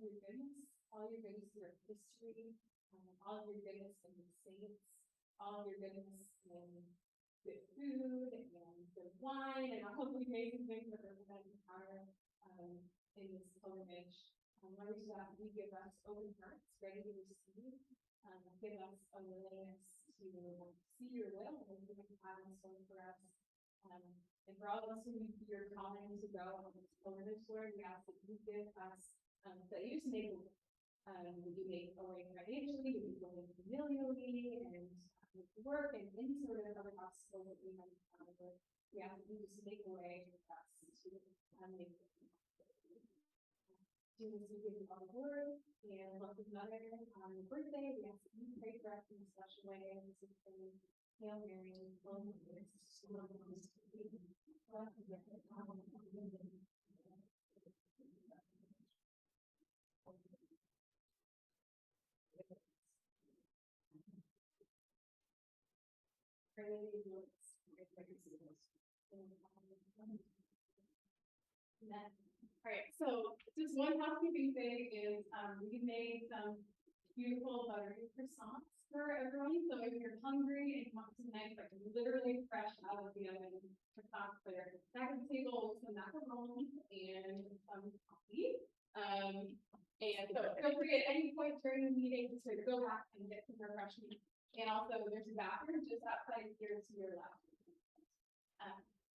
your goodness through history, all of your goodness in the saints, all of your goodness in good food and good wine and all of the amazing things that we're going to encounter in this pilgrimage. Lord, that we give us open hearts, ready to receive. Give us a willingness to see your will and what you have in store for us. And for all of us who you're calling to go on this pilgrimage, Lord, we ask that you give us, that you just make a way. Would you make a way financially, would you make a way familially, and with work and any sort of other obstacles that we have encountered. We ask that you just make a way for us to make it. Jesus, we give you all the glory, and love with mother on your birthday. We ask that you pray for us in a special way, and this is the Hail Mary, full of grace, the Lord is with you. Blessed are you among women. All right, so just one housekeeping thing is we made some beautiful buttery croissants for everyone. So if you're hungry and you want some nice, like literally fresh out of the oven croissants there, back at the table, some macaroni and some coffee. And so feel free at any point during the meeting to go back and get some refreshment. And also there's a bathroom just outside here to your left.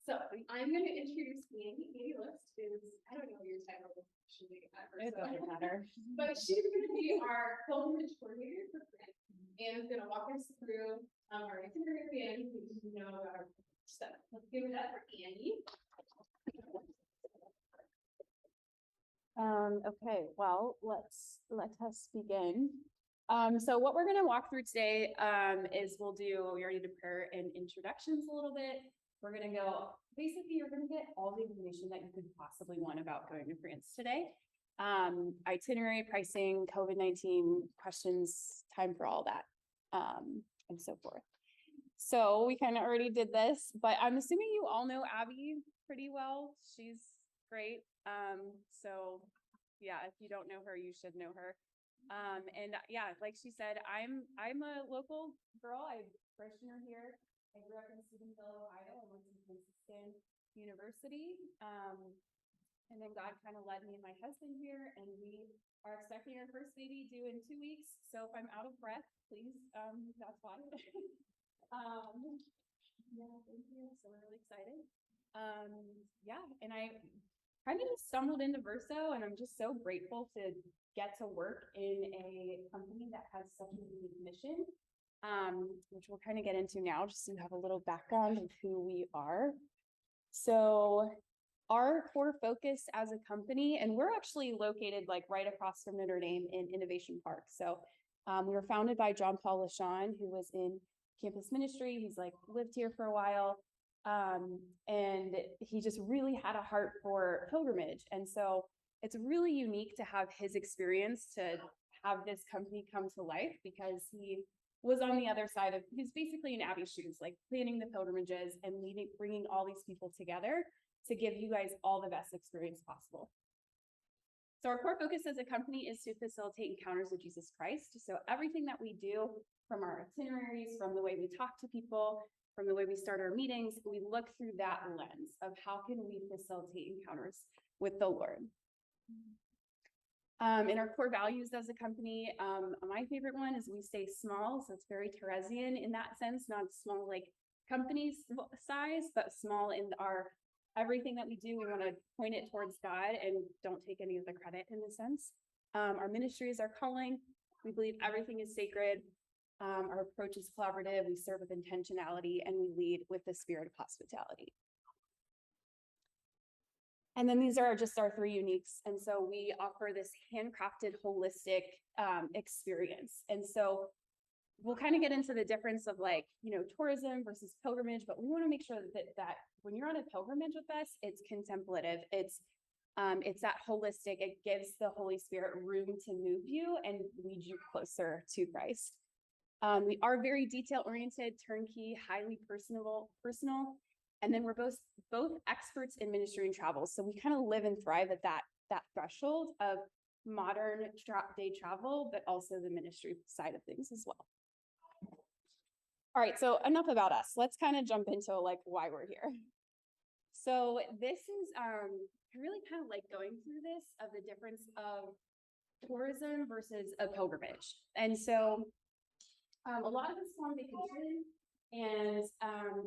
So I'm going to introduce Annie. Annie List is, I don't know your title actually ever. It doesn't matter. But she's going to be our pilgrimage coordinator for France and is going to walk us through our itinerary and things you know about our stuff. Let's give it up for Annie. Okay, well, let us begin. So what we're going to walk through today is we already did prayer and introductions a little bit. We're going to go, basically, you're going to get all the information that you could possibly want about going to France today. Itinerary, pricing, COVID-19 questions, time for all that, and so forth. So we kind of already did this, but I'm assuming you all know Abby pretty well. She's great. So yeah, if you don't know her, you should know her. And yeah, like she said, I'm a local girl. I'm a parishioner here. I grew up in Stephenville, Ohio. I went to Franciscan University. And then God kind of led me and my husband here, and we are expecting our first baby due in 2 weeks. So if I'm out of breath, please, that's why. Yeah, thank you. So we're really excited. Yeah, and I kind of stumbled into Verso, and I'm just so grateful to get to work in a company that has such a unique mission, which we'll kind of get into now, just so you have a little background of who we are. So our core focus as a company, and we're actually located like right across from Notre Dame in Innovation Park. So we were founded by John Paul LaShawn, who was in campus ministry. He's like lived here for a while. And he just really had a heart for pilgrimage. And so it's really unique to have his experience to have this company come to life, because he was on the other side of, he's basically in Abby's shoes, like planning the pilgrimages and bringing all these people together to give you guys all the best experience possible. So our core focus as a company is to facilitate encounters with Jesus Christ. So everything that we do, from our itineraries, from the way we talk to people, from the way we start our meetings, we look through that lens of how can we facilitate encounters with the Lord. And our core values as a company, my favorite one is we stay small. So it's very Theresian in that sense, not small like company size, but small in our everything that we do. We want to point it towards God and don't take any of the credit in a sense. Our ministry is our calling. We believe everything is sacred. Our approach is collaborative. We serve with intentionality, and we lead with the spirit of hospitality. And then these are just our 3 uniques. And so we offer this handcrafted, holistic experience. And so we'll kind of get into the difference of like, tourism versus pilgrimage, but we want to make sure that when you're on a pilgrimage with us, it's contemplative. It's that holistic. It gives the Holy Spirit room to move you and lead you closer to Christ. We are very detail-oriented, turnkey, highly personal. And then we're both experts in ministry and travel. So we kind of live and thrive at that threshold of modern day travel, but also the ministry side of things as well. All right, so enough about us. Let's kind of jump into like why we're here. So this is, I really kind of like going through this of the difference of tourism versus a pilgrimage. And so a lot of us want vacation and,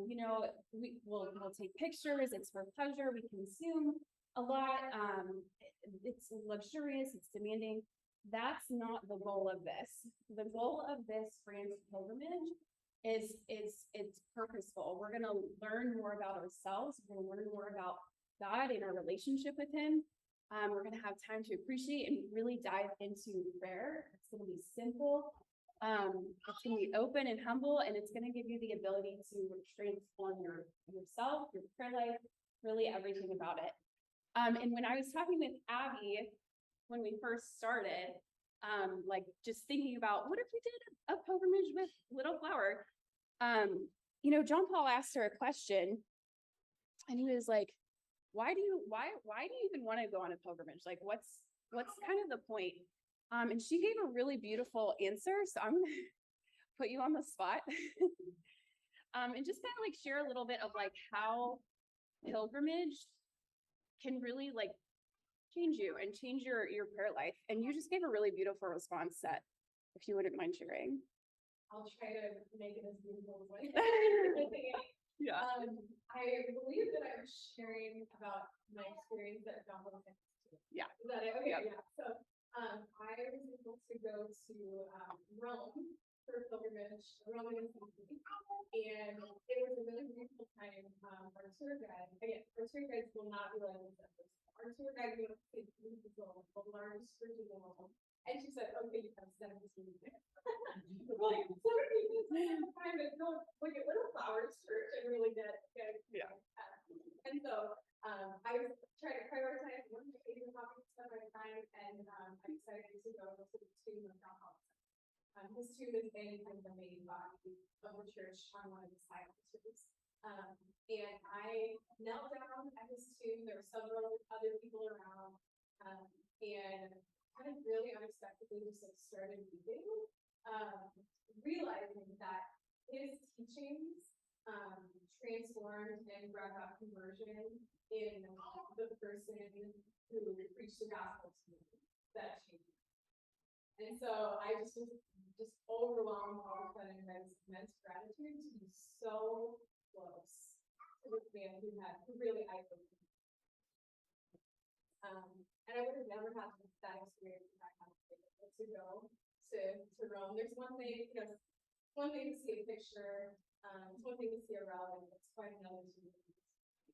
you know, we'll take pictures, it's for pleasure, we consume a lot, it's luxurious, it's demanding. That's not the goal of this. The goal of this France pilgrimage is it's purposeful. We're going to learn more about ourselves. We're going to learn more about God and our relationship with him. We're going to have time to appreciate and really dive into prayer. It's going to be simple. It's going to be open and humble, and it's going to give you the ability to transform yourself, your prayer life, really everything about it. And when I was talking with Abby, when we first started, like just thinking about what if we did a pilgrimage with Little Flower? You know, John Paul asked her a question, and he was like, why do you even want to go on a pilgrimage? Like, what's kind of the point? And she gave a really beautiful answer. So I'm gonna put you on the spot. And just kind of like share a little bit of like how pilgrimage can really like change you and change your prayer life. And you just gave a really beautiful response set, if you wouldn't mind sharing. I'll try to make it as beautiful as I can. Yeah. I believe that I was sharing about my experience at John Paul Institute. Yeah. Is that it? Okay, Yep. yeah. So I was able to go to Rome for a pilgrimage, Rome and Italy. And it was a really beautiful time. Our tour guides will not be like this. Our tour guide was the largest church in the world. And she said, okay, you have 17 minutes. Like 17 minutes time to go look at Little Flowers Church and really get Yeah. And so I was trying to prioritize one of the favorite topics at my time, and I'm excited to go to the tomb of John Paul. His tomb is in kind of the main body of the church on one of the silent tombs. And I knelt down at his tomb. There were several other people around, and kind of really unexpectedly just like started reading, realizing that his teachings transformed and brought about conversion in the person who preached the gospel to me. That changed. And so I just was just overwhelmed all of a sudden by this immense gratitude to be so close to this man who really eye-opened me. And I would have never had that experience if I hadn't been able to go to Rome. There's one thing, you know, one thing to see a picture, it's one thing to see a relic, it's quite another to be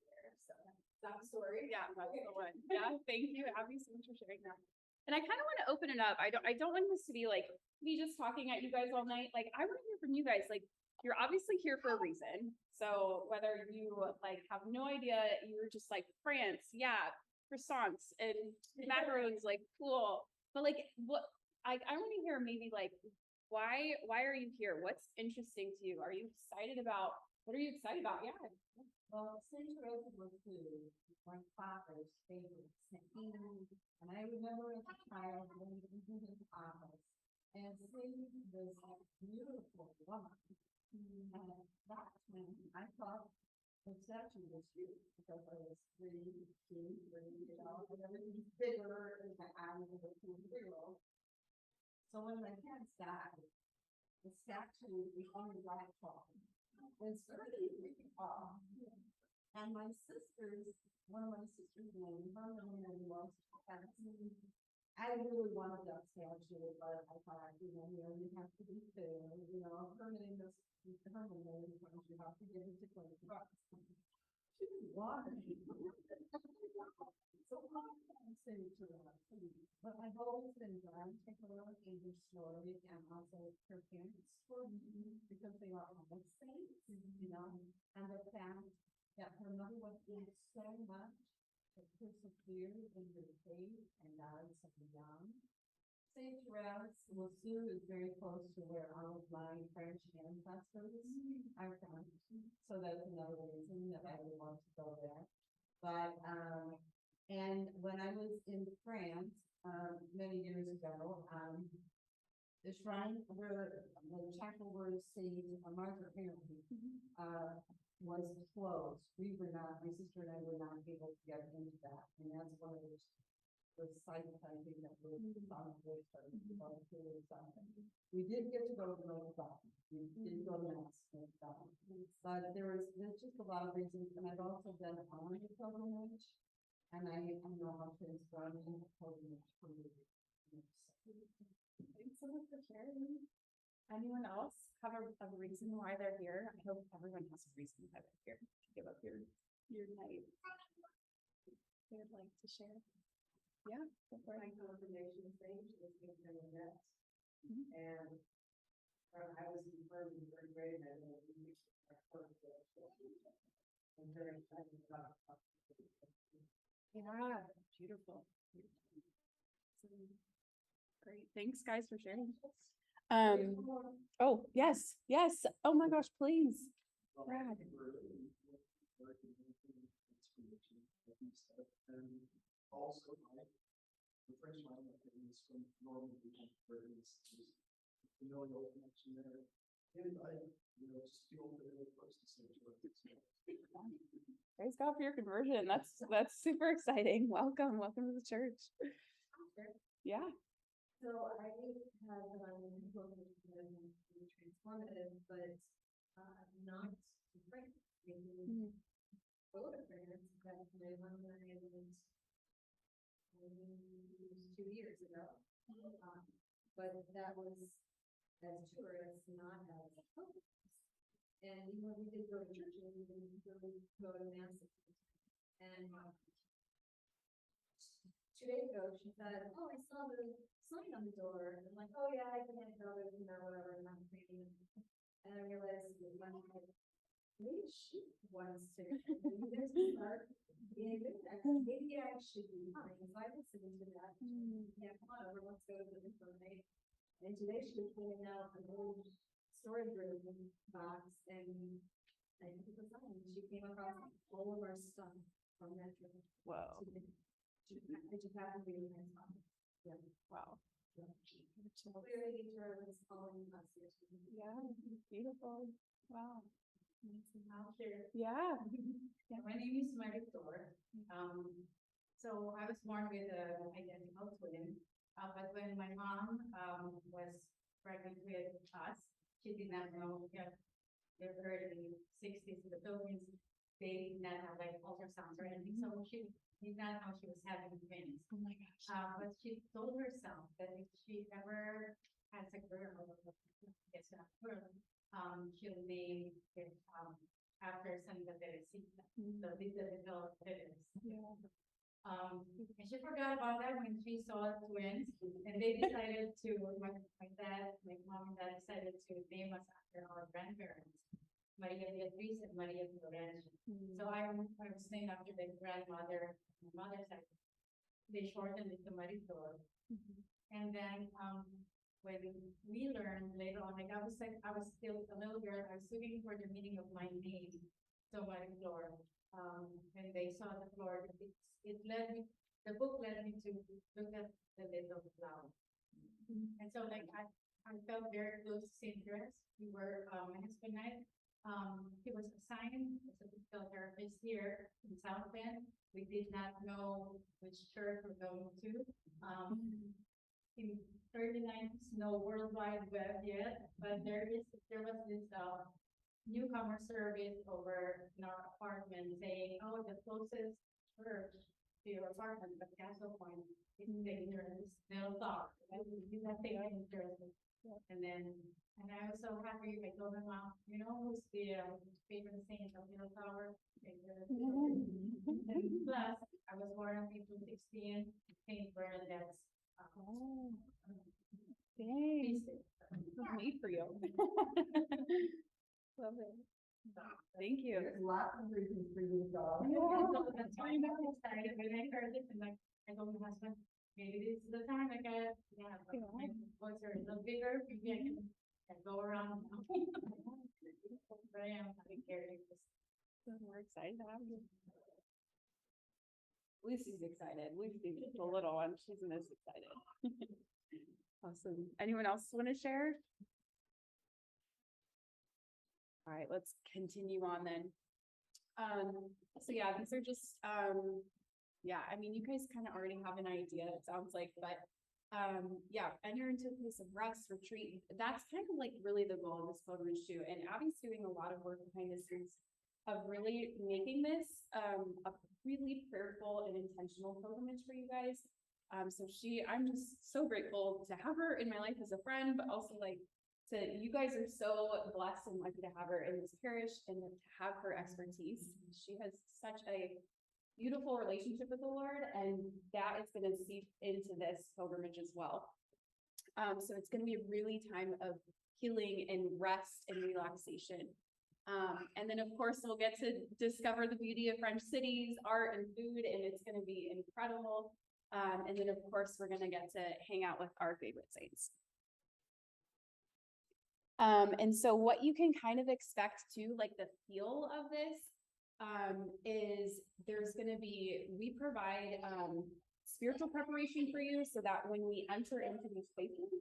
there. So that's the story. Yeah, that's the one. Yeah, thank you, Abby, so much for sharing that. And I kind of want to open it up. I don't want this to be like me just talking at you guys all night. Like, I want to hear from you guys. Like, you're obviously here for a reason. So whether you like have no idea, you're just like France, yeah, croissants and macarons, like cool. But like, what I want to hear maybe like why are you here? What's interesting to you? Are you excited about? What are you excited about? Yeah. Well, Saint Teresa was my father's favorite saint. And I remember as a child when he was in his office and seeing this beautiful woman. And that's when I thought the statue was huge because I was 3, you know, and everything's bigger and my eyes were 2-year-old. So when my parents died, the statue was only that tall. It's really tall. And my sisters, one of my sisters' name, her name was Patsy. I really wanted that statue, but I thought, you have to be fair, her name is her name, you have to give it to $20. She didn't want it. So I say to her, but I've always been drawn to her in her story and also her parents' story because they are all saints, and the fact that her mother went through so much to persevere in her faith and died so young. Saint Therese Lisieux is very close to where all of my French ancestors are from, so that's another reason that I would want to go there. But and when I was in France, many years ago, the shrine where the chapel where the Saint Margaret Mary, was closed. We were not, my sister and I were not able to get into that, and that's one of the sites I think that we're on the list of volunteers on. We did get to go to Notre Dame. We did go to Mass at Notre Dame. But there's just a lot of reasons, and I've also done an honor pilgrimage, and I know how to inspire me pilgrimage for you. Thanks so much for sharing. Anyone else have a reason why they're here? I hope everyone has a reason why they're here to give up your night. They would like to share. Yeah, go for it. My confirmation stage was being that, Mhm. and I was confirmed in third grade, and I was I'm very excited about it. Yeah, beautiful. Great. Thanks, guys, for sharing. Oh, yes, yes. Oh my gosh, please. Brad. And also, the French language is from Normandy, where it's familial connection there. And I, just feel very close to St. George. Praise God for your conversion. That's super exciting. Welcome to the church. Yeah. So I have both transformative, but not great. Both of parents that my mom and I lived 2 years ago. But that was as tourists, not as hosts. And we did go to church and we didn't really go to mass. And 2 days ago, she said, "Oh, I saw the sign on the door." And I'm like, "Oh yeah, I can't go there, whatever, I'm not training." And I realized that maybe she wants to start being good at that. Maybe I should be fine. So I listened to that. Yeah, come on over, let's go to the information. And today she was pulling out an old storage room box, and I think it was something. She came across all of our stuff from that trip. Whoa. I just happened to be in my spot. Yeah. Wow. Clearly, nature was calling us here. Yeah. Beautiful. Wow. I'll share. Yeah. My name is Mary Thor. So I was born with an identical twin, but when my mom was pregnant with us, she did not know that they were in the 60s in the Philippines. They did not have like ultrasounds or anything, so she did not know she was having twins. Oh my gosh. But she told herself that if she ever has a girl, it's not girl, she'll name it after Santa Teresita, the little Teres. Yeah. And she forgot about that when she saw twins, and they decided to, my mom and dad decided to name us after our grandparents, Maria Beatriz and Maria Florencia. So I was named after the grandmother, my mother's side. They shortened it to Marisol. And then when we learned later on, like I was still a little girl, I was looking for the meaning of my name. So Marisol, when they saw the floor, the book led me to look at the little flower. And so like I felt very close to St. Teres. We were, my husband and I, he was assigned as a physical therapist here in South Bend. We did not know which church we're going to. In early 90s, no World Wide Web yet, but there was this newcomer service over in our apartment saying, "Oh, the closest church to your apartment, but Castle Point, is St. Teres Middle Tower." You have to in Jersey. And I was so happy. I told my mom, "You know who's the favorite saint of Middle Tower?" And plus, I was born on April 16, Saint Bernadette's. Oh. Dang. Neat for you. Love it. Thank you. There's lots of reasons for you to go. Yeah. That's why I'm excited when I heard it, and like I told my husband, maybe this is the time I got, my voice are a little bigger, maybe I can go around. But I am very curious. So we're excited to have you. Lucy's excited. Lucy's a little one. She's most excited. Awesome. Anyone else want to share? All right, let's continue on then. So yeah, these are just, yeah, I mean, you guys kind of already have an idea, it sounds like, but yeah, enter into a place of rest, retreat. That's kind of like really the goal of this pilgrimage too. And Abby's doing a lot of work behind the scenes of really making this a really prayerful and intentional pilgrimage for you guys. So I'm just so grateful to have her in my life as a friend, but also like you guys are so blessed and lucky to have her in this parish and to have her expertise. She has such a beautiful relationship with the Lord, and that is going to seep into this pilgrimage as well. So it's going to be a really time of healing and rest and relaxation. And then of course we'll get to discover the beauty of French cities, art and food, and it's going to be incredible. And then of course we're going to get to hang out with our favorite saints. And so what you can kind of expect too, like the feel of this, is there's going to be, we provide spiritual preparation for you so that when we enter into these places,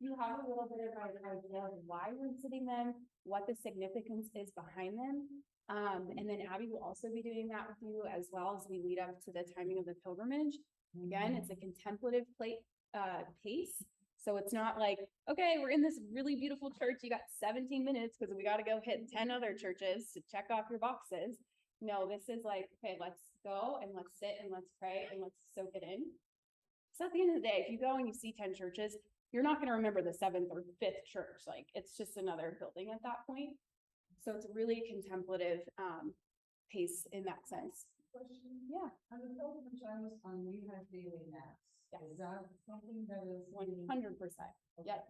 you have a little bit of an idea of why we're visiting them, what the significance is behind them. And then Abby will also be doing that with you as well as we lead up to the timing of the pilgrimage. Again, it's a contemplative pace. So it's not like, okay, we're in this really beautiful church. You got 17 minutes because we got to go hit 10 other churches to check off your boxes. No, this is like, okay, let's go and let's sit and let's pray and let's soak it in. So at the end of the day, if you go and you see 10 churches, you're not going to remember the 7th or 5th church. Like it's just another building at that point. So it's a really contemplative pace in that sense. Question. Yeah. On the pilgrimage I was on, you have daily mass. Yes. Is that something that is? 100%. Okay. Yep.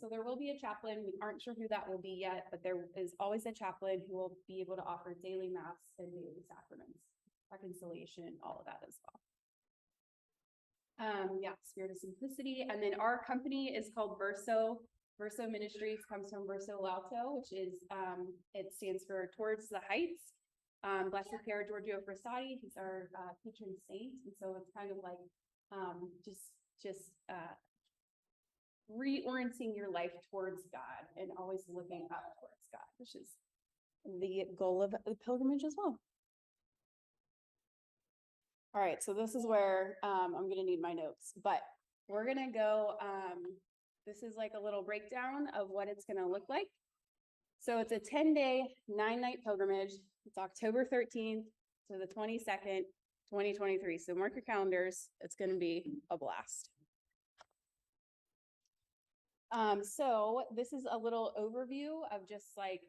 So there will be a chaplain. We aren't sure who that will be yet, but there is always a chaplain who will be able to offer daily mass and daily sacraments, reconciliation, all of that as well. Yeah, Spirit of Simplicity. And then our company is called Verso. Verso Ministries comes from Verso L'Alto, which is, it stands for Towards the Heights. Blessed Pier Giorgio Frassati, he's our patron saint. And so it's kind of like just reorienting your life towards God and always looking up towards God, which is the goal of the pilgrimage as well. All right, so this is where I'm gonna need my notes, but we're gonna go, this is like a little breakdown of what it's gonna look like. So it's a 10-day, 9-night pilgrimage. It's October 13th to the 22nd, 2023. So mark your calendars. It's going to be a blast. So this is a little overview of just like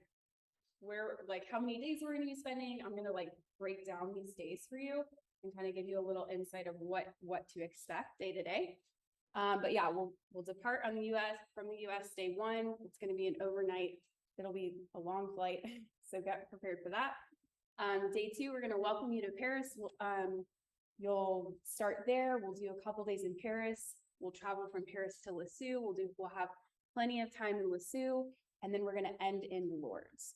how many days we're going to be spending. I'm going to like break down these days for you and kind of give you a little insight of what to expect day to day. But yeah, we'll depart from the US day 1. It's going to be an overnight. It'll be a long flight, so get prepared for that. Day 2, we're going to welcome you to Paris. You'll start there. We'll do a couple days in Paris. We'll travel from Paris to Lisieux. We'll have plenty of time in Lisieux, and then we're going to end in Lourdes.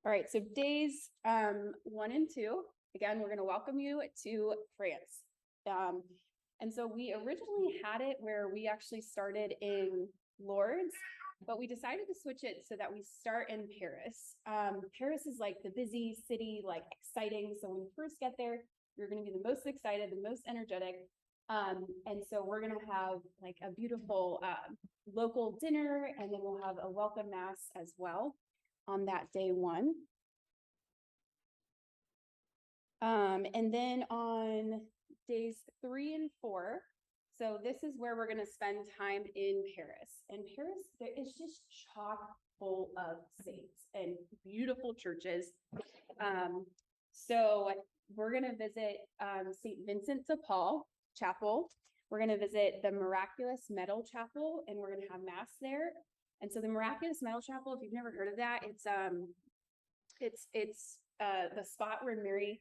All right, so days 1 and 2, again, we're going to welcome you to France. And so we originally had it where we actually started in Lourdes, but we decided to switch it so that we start in Paris. Paris is like the busy city, like exciting. So when you first get there, you're going to be the most excited, the most energetic. And so we're going to have like a beautiful local dinner, and then we'll have a welcome mass as well on that day 1. And then on days 3 and 4, so this is where we're going to spend time in Paris. In Paris, there is just chock full of saints and beautiful churches. So we're going to visit St. Vincent de Paul Chapel. We're going to visit the Miraculous Medal Chapel, and we're going to have mass there. And so the Miraculous Medal Chapel, if you've never heard of that, it's the spot where Mary,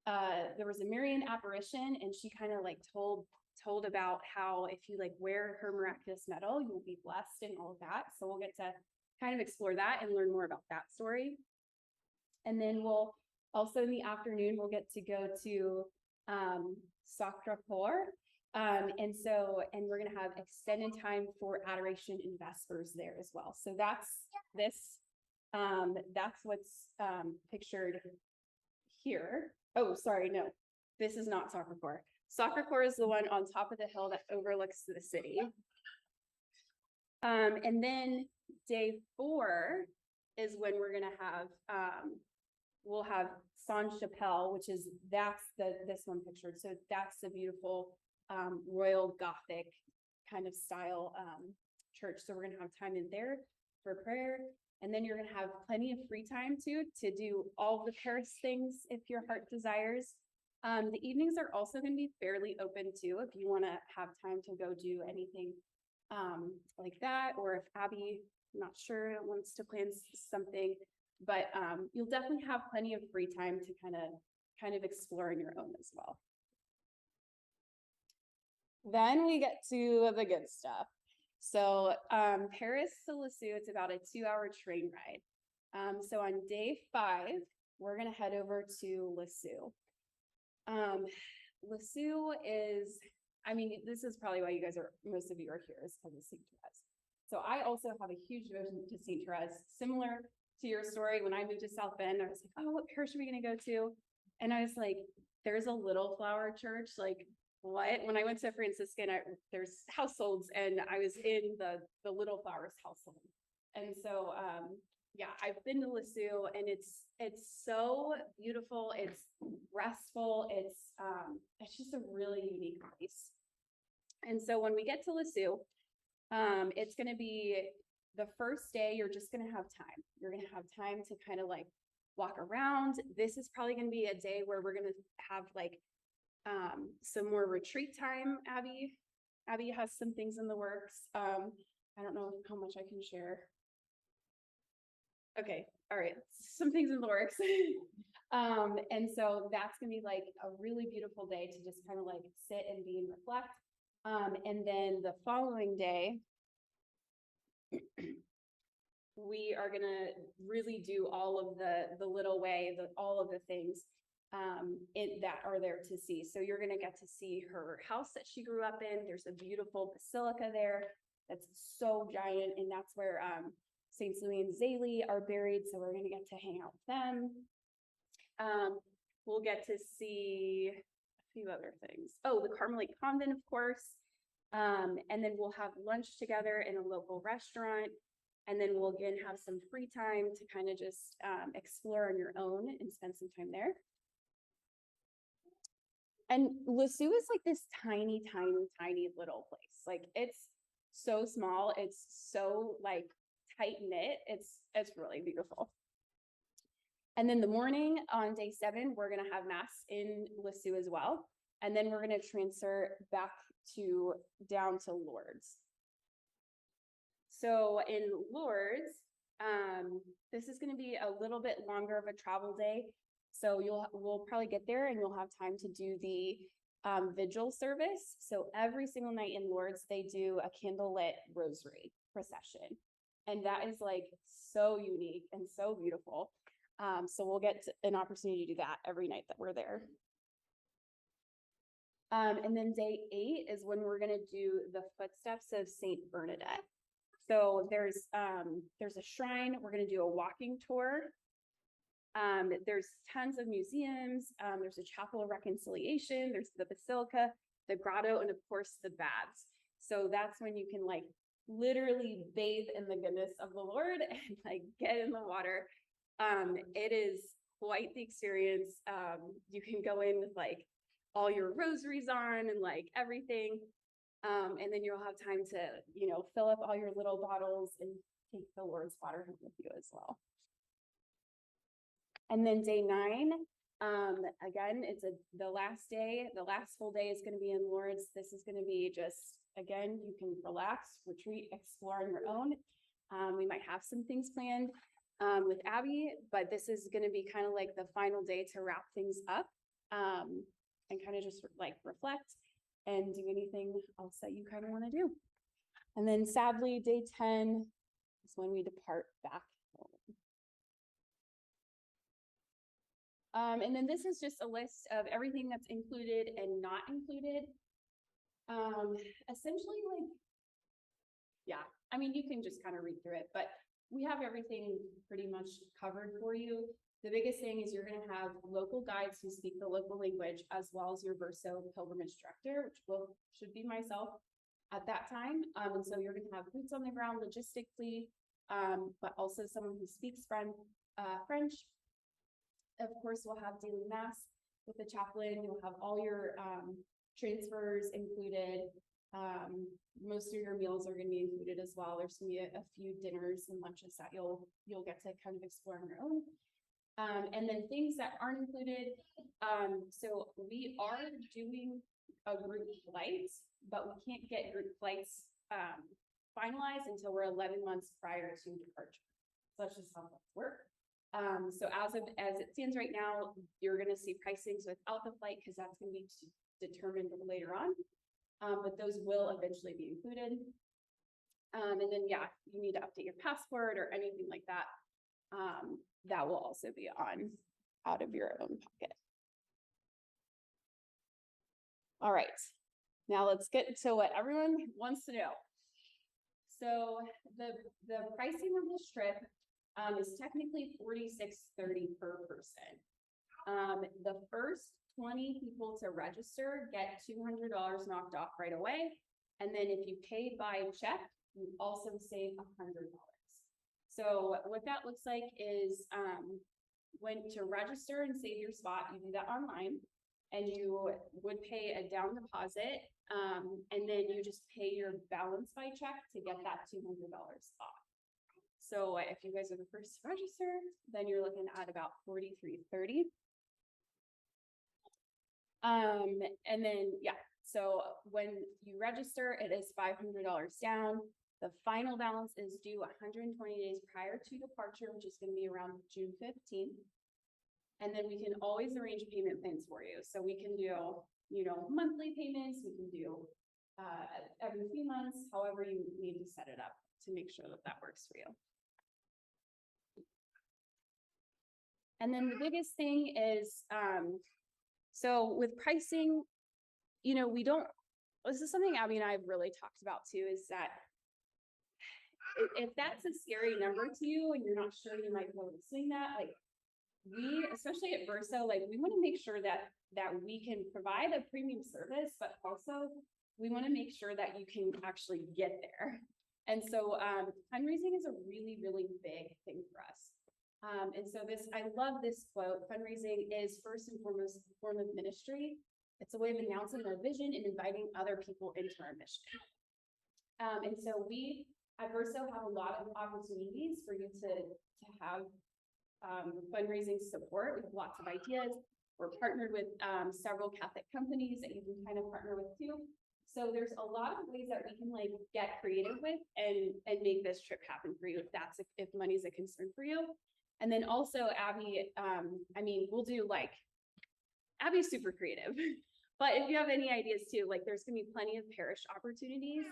there was a Marian apparition, and she kind of like told about how if you like wear her miraculous medal, you'll be blessed and all of that. So we'll get to kind of explore that and learn more about that story. And then we'll Also in the afternoon, we'll get to go to Sacré-Cœur. And we're gonna have extended time for adoration and vespers there as well. So that's what's pictured here. Oh, sorry, no, this is not Sacré-Cœur. Sacré-Cœur is the one on top of the hill that overlooks the city. And then day 4 is when we're gonna have, we'll have Sainte-Chapelle, which is, this one pictured. So that's the beautiful Royal Gothic kind of style church. So we're gonna have time in there for prayer. And then you're gonna have plenty of free time too, to do all the Paris things if your heart desires. The evenings are also gonna be fairly open too, if you wanna have time to go do anything like that, or if Abby, I'm not sure, wants to plan something, but you'll definitely have plenty of free time to kind of explore on your own as well. Then we get to the good stuff. So Paris to Lisieux, it's about a 2-hour train ride. So on day 5, we're gonna head over to Lisieux. Lisieux is, I mean, this is probably why most of you are here, is because of St. Therese. So I also have a huge devotion to St. Therese. Similar to your story, when I moved to South Bend, I was like, oh, what parish are we gonna go to? And I was like, there's a Little Flower church, like, what? When I went to Franciscan, there's households, and I was in the Little Flowers household. And so, yeah, I've been to Lisieux, and it's so beautiful. It's restful. It's just a really unique place. And so when we get to Lisieux, it's going to be the first day. You're just going to have time. You're going to have time to kind of like walk around. This is probably going to be a day where we're going to have like some more retreat time. Abby has some things in the works. I don't know how much I can share. Okay, all right, some things in the works. And so that's gonna be like a really beautiful day to just kind of like sit and be and reflect. And then the following day, we are gonna really do all of the little way, all of the things that are there to see. So you're gonna get to see her house that she grew up in. There's a beautiful basilica there that's so giant, and that's where Saints Louis and Zélie are buried. So we're gonna get to hang out with them. We'll get to see a few other things. Oh, the Carmelite Convent, of course. And then we'll have lunch together in a local restaurant. And then we'll again have some free time to kind of just explore on your own and spend some time there. And Lisieux is like this tiny, tiny, tiny little place. Like it's so small. It's so like tight knit. It's really beautiful. And then the morning on day 7, we're gonna have mass in Lisieux as well. And then we're gonna transfer back down to Lourdes. So in Lourdes, this is gonna be a little bit longer of a travel day. So we'll probably get there and you'll have time to do the vigil service. So every single night in Lourdes, they do a candlelit rosary procession. And that is like so unique and so beautiful. So we'll get an opportunity to do that every night that we're there. And then day 8 is when we're gonna do the footsteps of Saint Bernadette. So there's a shrine. We're gonna do a walking tour. There's tons of museums. There's a chapel of reconciliation. There's the basilica, the grotto, and of course the baths. So that's when you can like literally bathe in the goodness of the Lord and like get in the water. It is quite the experience. You can go in with like all your rosaries on and like everything. And then you'll have time to, fill up all your little bottles and take the Lord's water home with you as well. And then day 9, again, it's the last day. The last full day is going to be in Lourdes. This is going to be just, again, you can relax, retreat, explore on your own. We might have some things planned with Abby, but this is going to be kind of like the final day to wrap things up and kind of just like reflect and do anything else that you kind of want to do. And then sadly, day 10 is when we depart back home. And then this is just a list of everything that's included and not included. Essentially like, yeah, I mean, you can just kind of read through it, but we have everything pretty much covered for you. The biggest thing is you're gonna have local guides who speak the local language, as well as your Verso pilgrimage director, which should be myself at that time. And so you're gonna have boots on the ground logistically, but also someone who speaks French. Of course, we'll have daily mass with the chaplain. You'll have all your transfers included. Most of your meals are going to be included as well. There's going to be a few dinners and lunches that you'll get to kind of explore on your own. And then things that aren't included. So we are doing a group flight, but we can't get group flights finalized until we're 11 months prior to departure. So that's just how that works. So as it stands right now, you're going to see pricings without the flight because that's going to be determined later on. But those will eventually be included. And then, yeah, you need to update your passport or anything like that. That will also be out of your own pocket. All right, now let's get to what everyone wants to know. So the pricing of this trip is technically $46.30 per person. The first 20 people to register get $200 knocked off right away. And then if you pay by check, you also save $100. So what that looks like is when to register and save your spot, you do that online and you would pay a down deposit and then you just pay your balance by check to get that $200 off. So if you guys are the first to register, then you're looking at about $43.30. And then, yeah, so when you register, it is $500 down. The final balance is due 120 days prior to departure, which is going to be around June 15th. And then we can always arrange payment plans for you. So we can do, monthly payments, we can do every few months, however you need to set it up to make sure that that works for you. And then the biggest thing is, so with pricing, this is something Abby and I have really talked about too, is that if that's a scary number to you and you're not sure you might be able to swing that, like we, especially at Verso, like we want to make sure that we can provide a premium service, but also we want to make sure that you can actually get there. And so fundraising is a really, really big thing for us. And so I love this quote: fundraising is first and foremost a form of ministry. It's a way of announcing our vision and inviting other people into our mission. And so we at Verso have a lot of opportunities for you to have fundraising support. We have lots of ideas. We're partnered with several Catholic companies that you can kind of partner with too. So there's a lot of ways that we can like get creative with and make this trip happen for you if money's a concern for you. And then also Abby, we'll do Abby's super creative, but if you have any ideas too, there's gonna be plenty of parish opportunities.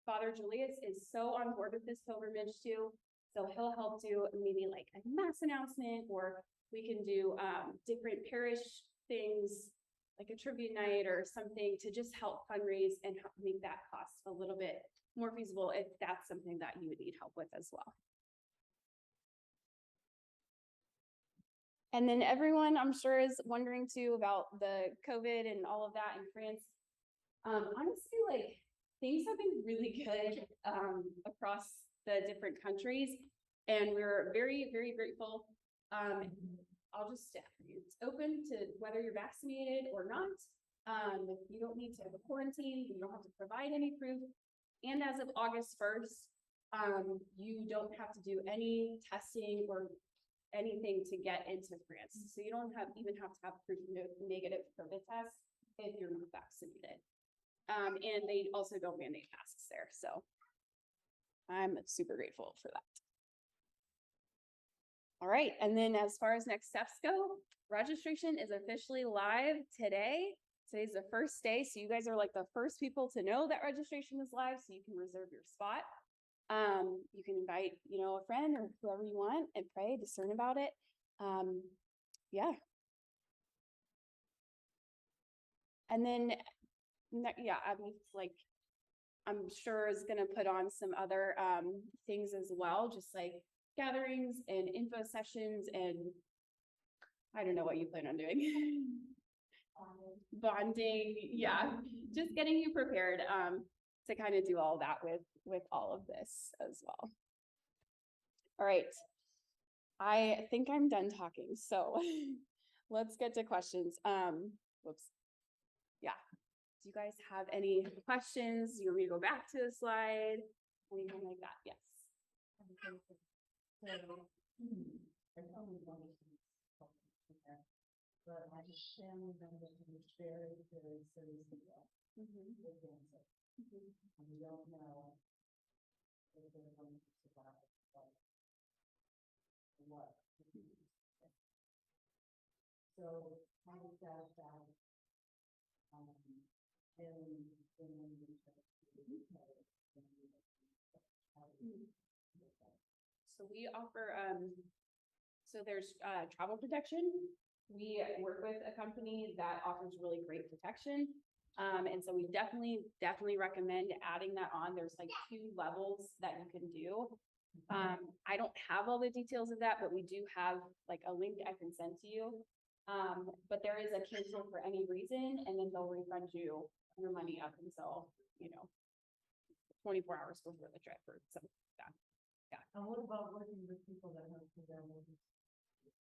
Father Julius is so on board with this pilgrimage too. So he'll help do maybe a mass announcement, or we can do different parish things like a tribute night or something to just help fundraise and help make that cost a little bit more feasible if that's something that you would need help with as well. And then everyone, I'm sure, is wondering too about the COVID and all of that in France. Honestly, things have been really good across the different countries, and we're very, very grateful. I'll just it's open to whether you're vaccinated or not. You don't need to have a quarantine. You don't have to provide any proof. And as of August 1st, you don't have to do any testing or anything to get into France. So you don't even have to have proof of negative COVID test if you're not vaccinated. And they also don't mandate masks there. So I'm super grateful for that. All right, and then as far as next steps go, registration is officially live today. Today's the first day, so you guys are the first people to know that registration is live, so you can reserve your spot. You can invite, a friend or whoever you want and pray, discern about it. yeah. And then, yeah, I mean, like, I'm sure is gonna put on some other, things as well, just like gatherings and info sessions and I don't know what you plan on doing. Bonding, yeah, just getting you prepared, to kind of do all that with all of this as well. All right. I think I'm done talking, so let's get to questions. Whoops. Yeah. Do you guys have any questions? You want me to go back to the slide? Anything like that? Yes. But I just family member who's very, very seriously ill Mhm, with cancer, mhm. and we don't know if they're going to survive, but what. So how does that affect, in So we offer, so there's, travel protection. We work with a company that offers really great protection. And so we definitely recommend adding that on. There's like 2 levels that you can do. I don't have all the details of that, but we do have like a link I can send to you. But there is a cancel for any reason, and then they'll refund you your money up until, 24 hours before the trip or something like that. And what about working with people that have disabilities?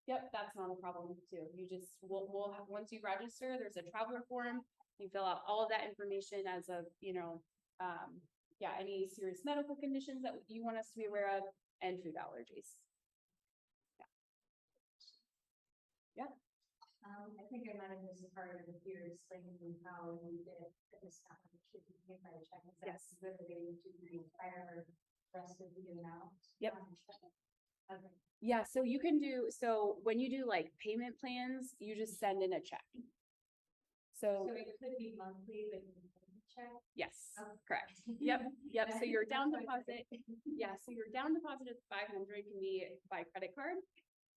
Yep, that's not a problem too. You just, we'll have, once you register, there's a traveler form. You fill out all of that information as of, yeah, any serious medical conditions that you want us to be aware of and food allergies. I think I might have missed a part of it here explaining how we did this stuff. Should be paid by a check. Yes. Literally to the entire rest of the amount. Yep. Okay. Yeah, so you can do, so when you do like payment plans, you just send in a check. So, So it could be monthly, but you can check. yes, Okay. correct. Yep, so your down deposit, yeah, so your down deposit of 500 can be by credit card.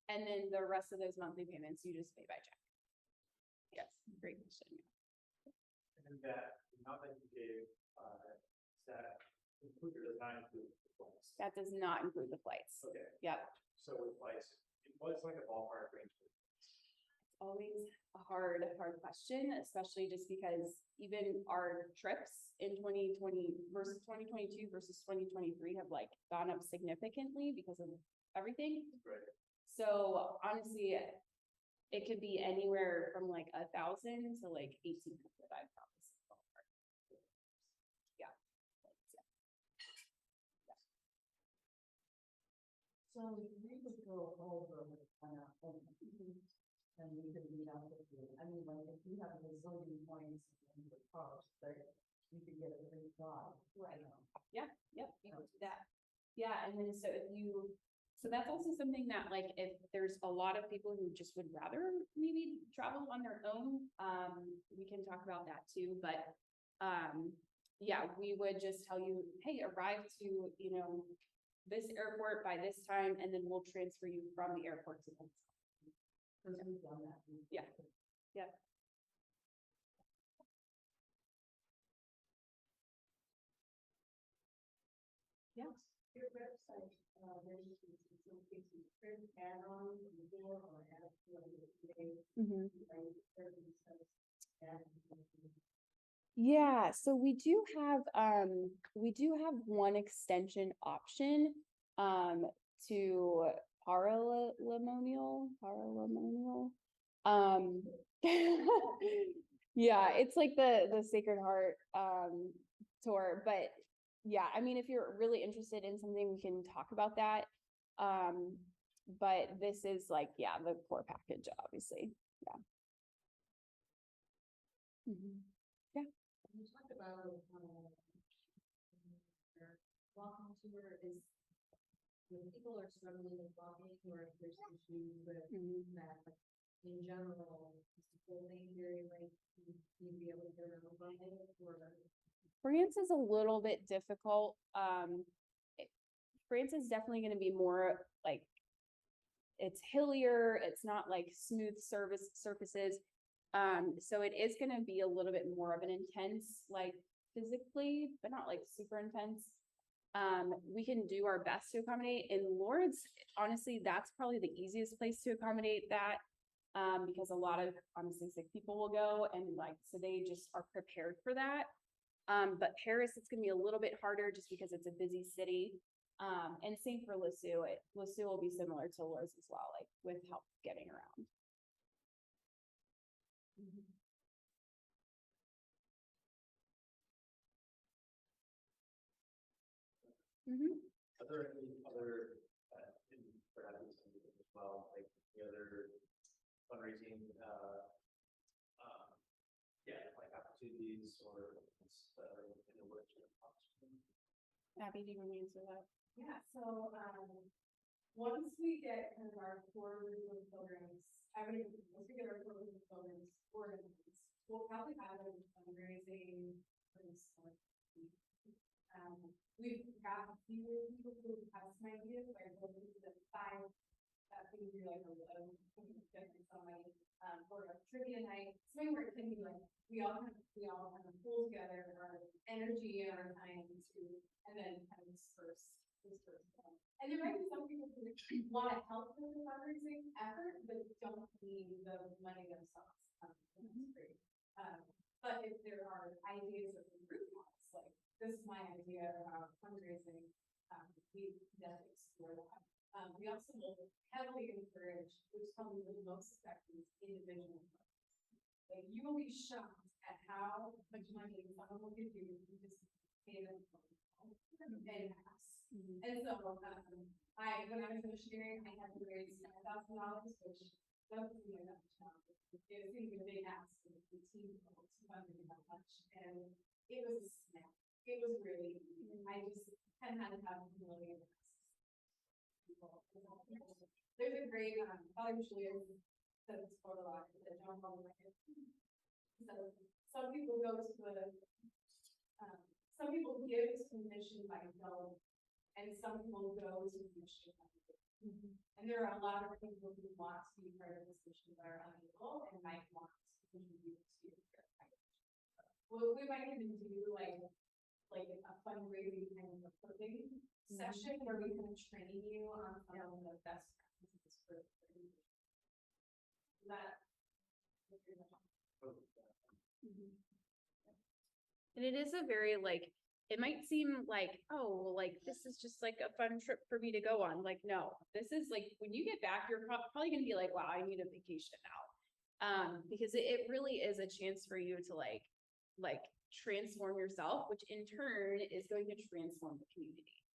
And then the rest of those monthly payments, you just pay by check. Yes, great question. And that amount that you gave, that include or does not include the flights? That does not include the flights. Okay, Yep, so with flights, what's like a ballpark range? always a hard question, especially just because even our trips in 2020 versus 2022 versus 2023 have like gone up significantly because of everything. Right. So honestly, it could be anywhere from like 1,000 to like 1,800, I promise. Yeah. So we would go over with an appointment, and we could meet up with you. I mean, like, if you have a zillion points in your cost, right, you could get a free ride. Right. Yep, you can do that. Yeah, and then so that's also something that like, if there's a lot of people who just would rather maybe travel on their own, we can talk about that too, but, yeah, we would just tell you, hey, arrive to, this airport by this time, and then we'll transfer you from the airport to them. Because we've done that. Yeah. Yeah. Yeah. Your website, there's some cases, print add-on, or add Mhm. to Yeah, so we do have one extension option to paralimonial. Yeah, it's like the Sacred Heart tour, but yeah, I mean, if you're really interested in something, we can talk about that. But this is like, yeah, the core package, obviously. Yeah. Mhm. You talked about, walking tour is, when people are struggling with walking, or if there's issues with Mhm. that, like, in general, is the whole thing very, like, you'd be able to get around by it, or? France is a little bit difficult. France is definitely gonna be more like it's hillier, it's not like smooth surfaces. So it is gonna be a little bit more of an intense, like physically, but not like super intense. We can do our best to accommodate. In Lourdes, honestly, that's probably the easiest place to accommodate that. Because a lot of honestly sick people will go and like, so they just are prepared for that. But Paris, it's gonna be a little bit harder just because it's a busy city. And same for Lisieux. Lisieux will be similar to Lourdes as well, like with help getting around. Mhm. Are there any other, perhaps as well, like the other fundraising, like opportunities or in the works? Abby, do you want to answer that? Yeah, so, once we get kind of our core group of programs, once we get our core group of programs organized, we'll probably have a fundraising for this summer. We've got a few people who have some ideas, like what is the 5 that things we like different somebody, or a trivia night, something where it can be like, we all kind of pull together our energy and our time to, and then kind of disperse. And there might be some people who want to help with the fundraising effort, but don't need the money themselves. That's great. But if there are ideas of the group wants, like, this is my idea about fundraising, we definitely explore that. We also will heavily encourage, which is probably the most effective, individual fundraising. Like, you will be shocked at how much money someone will give you if you just pay them and pass. And so, when I was missionary, I had to raise $10,000, which doesn't seem like that much now. It seems like a big ask for the team to fund that much, and it was a snap. It was really easy. I just hadn't had to have a million people. There's a great, Father Julian said this quote a lot, that John Paul II. So some people go to some people give to mission by going, and some people go to mission by giving. And there are a lot of people who want to be part of this mission but are unable and might want to contribute to their Well, we might even do like a fundraising kind of equipping session where we can train you on some of the best practices for that. And it is a very like, it might seem like, oh, like this is just like a fun trip for me to go on. Like, no, this is like, when you get back, you're probably gonna be like, wow, I need a vacation now. Because it really is a chance for you to like transform yourself, which in turn is going to transform the community.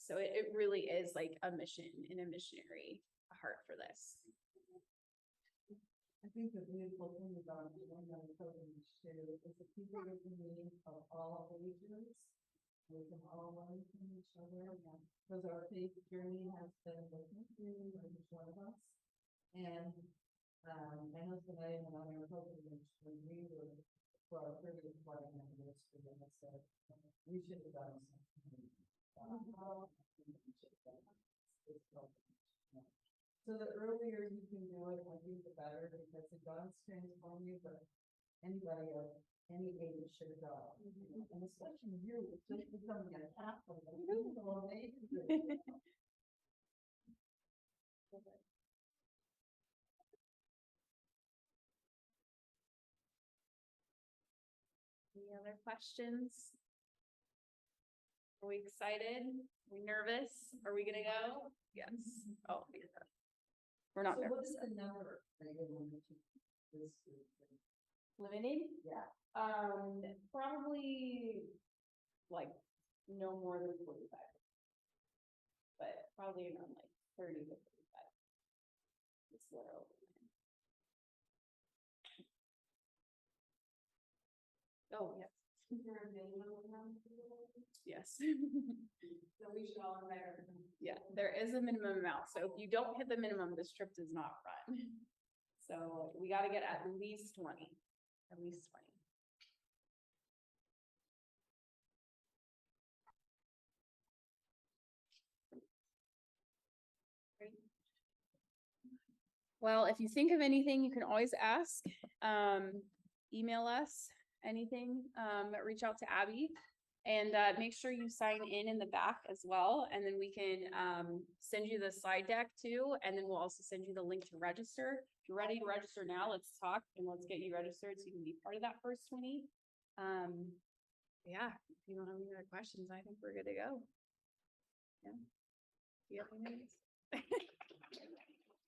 So it really is like a mission and a missionary heart for this. I think the beautiful thing about one of the programs too is the people that we meet of all ages. We can all learn from each other. Because our faith journey has been different for each one of us. And my husband and I went on our pilgrimage when we were for our 30th wedding anniversary, and I said, we should have done something. So the earlier you can do it, I think the better, because it does transform you, but anybody of any age should go. And especially you, just becoming a Catholic, it's so amazing. Any other questions? Are we excited? Are we nervous? Are we gonna go? Yes. Oh, we're not So what nervous. is the number that you're limited to this group? Limited? Yeah. Probably like no more than 45. But probably around like 30 to 45. It's literal. Oh, yes. Is there a minimum amount of people? Yes. So we should all invite everyone. Yeah, there is a minimum amount. So if you don't hit the minimum, this trip does not run. So we got to get at least 20. At least 20. Great. Well, if you think of anything, you can always ask, email us, anything, reach out to Abby. And, make sure you sign in the back as well, and then we can, send you the slide deck too, and then we'll also send you the link to register. If you're ready to register now, let's talk and let's get you registered so you can be part of that first 20. Yeah, if you don't have any other questions, I think we're good to go. Yeah. Do you have any?